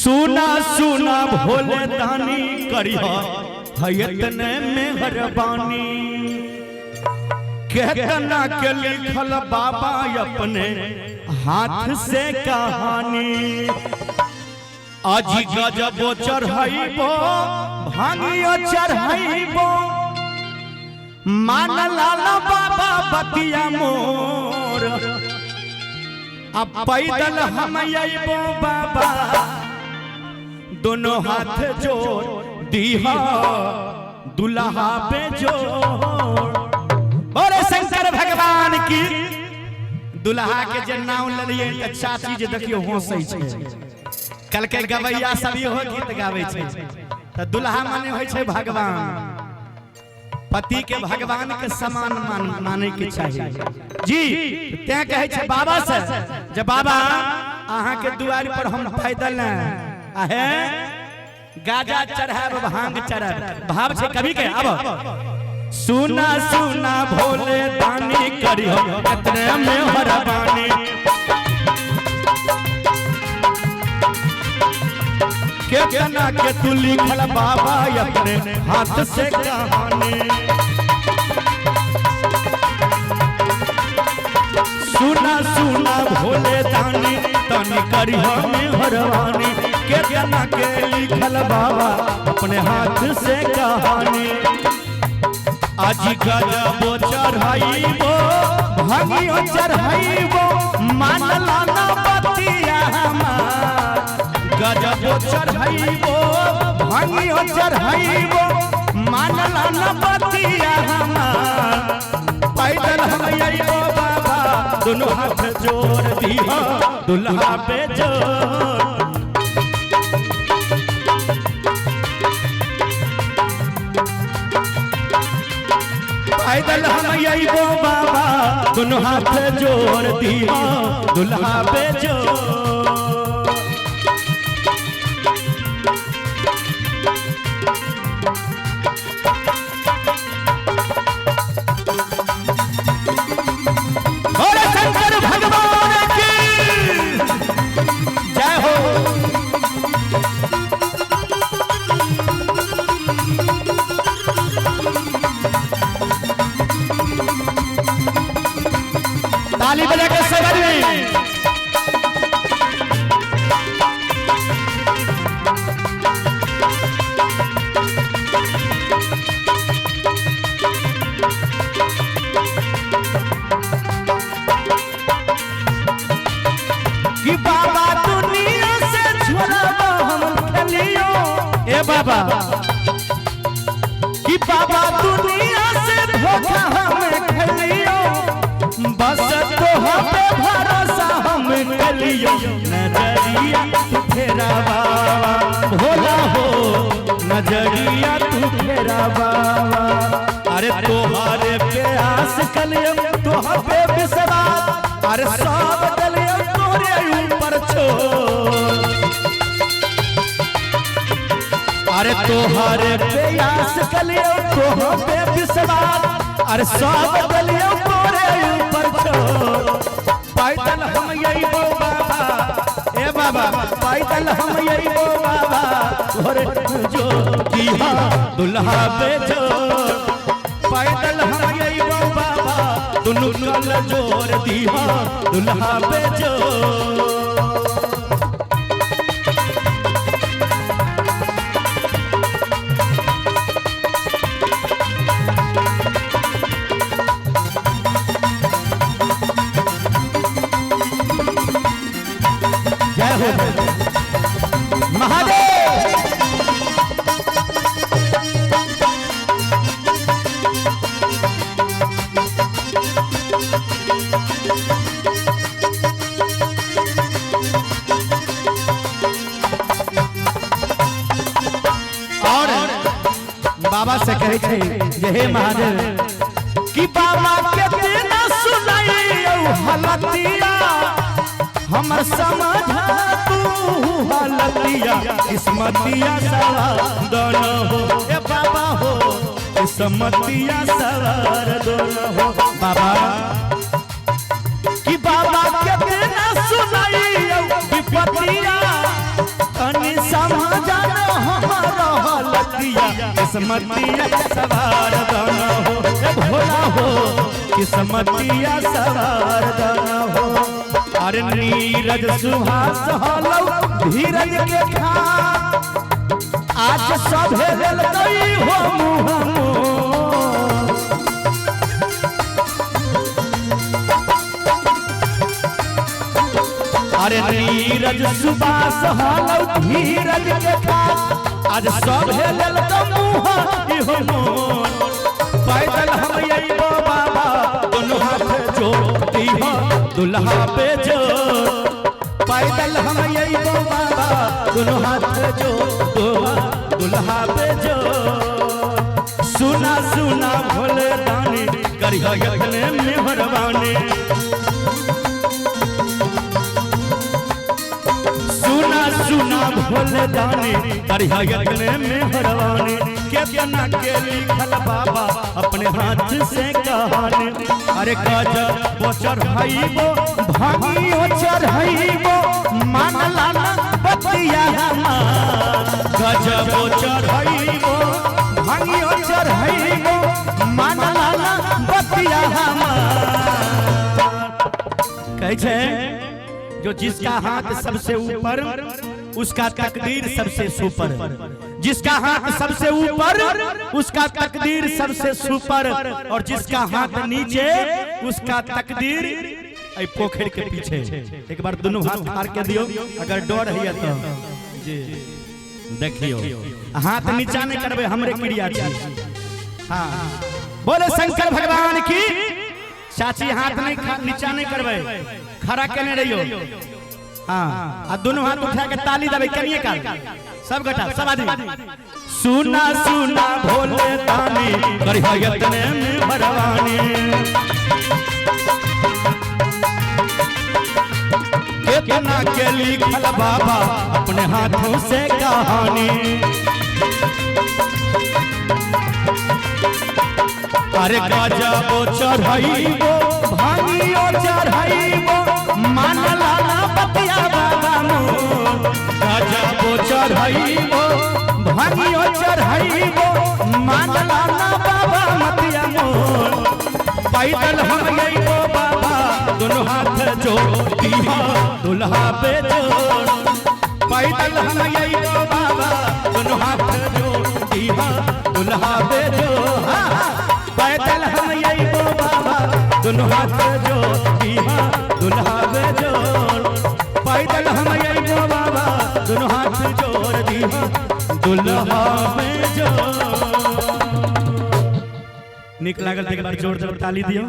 सुना सुना भोले दानी करिह हयतने मेहरबानी कहतना के लिखल बाबा अपने हाथ से कहानी अजी गजबो चढ़ाइबो भांगियो चढ़ाइबो मान लाला बाबा बतिया मोर अब पैदल हम आइबो बाबा दोनों हाथ जोड़ दीहा दुल्हा पे जोड़। बोले शंकर भगवान की। दुल्हा के जे नाम ललिए त चाची जे देखियो हंसै छै कल के गवैया सब हो गीत गावे छै त दुल्हा माने होय छै भगवान पति के भगवान के समान माने के चाहिए जी। ते कहे छै बाबा से जे बाबा अहाँ के दुआर पर हम पैदल आहे गाजा चढ़ाब भांग चढ़ाब भाव छै कभी के अब सुना सुना भोले दानी करियो इतने मेहरबानी केतना के तू लिखल बाबा अपने हाथ से कहानी सुना सुना भोले दानी तनी करियो मेहरबानी केतना के लिखल बाबा अपने हाथ से कहानी अजी गजबो चढ़ाइबो भांगियो चढ़ाइबो मान लाना बतिया हमार गजबो चढ़ाइबो भांगियो चढ़ाइबो मान लाना बतिया हमार पैदल हम आइबो बाबा दोनों हाथ जोड़ दिहा दुल्हा पे जोड़। पैदल हम आइबो बाबा दोनों हाथ जोड़ दिहा दुल्हा पे जोड़। बोले शंकर भगवान की जय हो। ताली बजा के सगर में कि बाबा दुनिया से छोड़ब हम खेलियो ए बाबा कि बाबा दुनिया से धोखा हम खेलियो बस तोह पे भरोसा हम कलियो नजरिया तू फेरा बाबा भोला हो नजरिया तू फेरा बाबा अरे तोहारे पे आस कलियो तोह पे विश्वास अरे सब कलियो तोरे ऊपर छोड़ अरे तोहारे पे आस कलियो तोह पे विश्वास अरे सब कलियो तोरे पैदल हम आइबो बाबा ए बाबा पैदल हम आइबो बाबा तोरे जो दिहा दुल्हा पे जो पैदल हम आइबो बाबा दुनु कल जोड़ दिहा दुल्हा पे जो। महादेव और बाबा से कहे छे जे हे महादेव कि बाबा के बिना सुनाई हलतिया हमर समझा तू हलतिया किस्मतिया सवार दोनों हो ए बाबा हो किस्मतिया सवार दोनों हो बाबा कि बाबा के बिना सुनाई विपतिया तनी लतिया किस्मतिया सवार दाना हो भोला हो किस्मतिया सवार दाना हो। अरे नीरज सुहास हलो धीरज के खा आज सभे ललतई हो मुँह अरे नीरज सुबास हलो धीरज के खा आज सभे ललतई हो मुँह पैदल हम अइबो बाबा दोनों हाथ जोड़ती हो दुल्हा पे जोड़ पैदल हम अइबो बाबा दोनों हाथ जोड़ दुल्हा पे जोड़। सुना सुना भोले दानी करिया यज्ञ मेहरबानी सुना सुना भोले दानी करिया यज्ञ मेहरबानी केतना के लिखल बाबा अपने हाथ से कहानी। अरे गजब चढ़ाइबो भांगियो चढ़ाइबो मानला ना बतिया हमार गजब चढ़ाइबो भांगियो चढ़ाइबो मानला ना बतिया हमार। कैसे जो जिसका हाथ सबसे ऊपर उसका तकदीर सबसे सुपर जिसका हाथ सबसे ऊपर उसका तकदीर सबसे सुपर और जिसका हाथ नीचे उसका तकदीर ऐ पोखर के पीछे। एक बार दोनों हाथ मार के दियो अगर डर है तो जी देखियो हाथ नीचा नहीं करबे हमरे क्रिया छी। हां बोले शंकर भगवान की चाची हाथ नहीं नीचा नहीं करबे खड़ा केने रहियो। हाँ आ दोनों हाथ उठा के ताली देबे कनिए का सब गटा सब आदमी सुना सुना भोले दानी करिया यज्ञ मेहरबानी केतना के लिखल बाबा अपने हाथों से कहानी। अरे गजब चढ़ाइबो भांगियो चढ़ाइबो मानला ना बतिया बाबा मोर गजब चढ़ाइबो भांगियो चढ़ाइबो मानला ना बाबा मतिया मोर पैदल हम अइबो बाबा दोनों हाथ जोड़ती हो दुल्हा पे जोड़ पैदल हम अइबो बाबा दोनों हाथ जोड़ती हो दुल्हा पे जोड़ पैदल हम अइबो बाबा दोनों हाथ जोड़ती हो दुल्हा पे जोड़ पैदल हम अइबो बाबा दोनों हाथ जोड़ दी हो दुल्हा पे जोड़। निक लागल एक बार जोर जोर ताली दियो।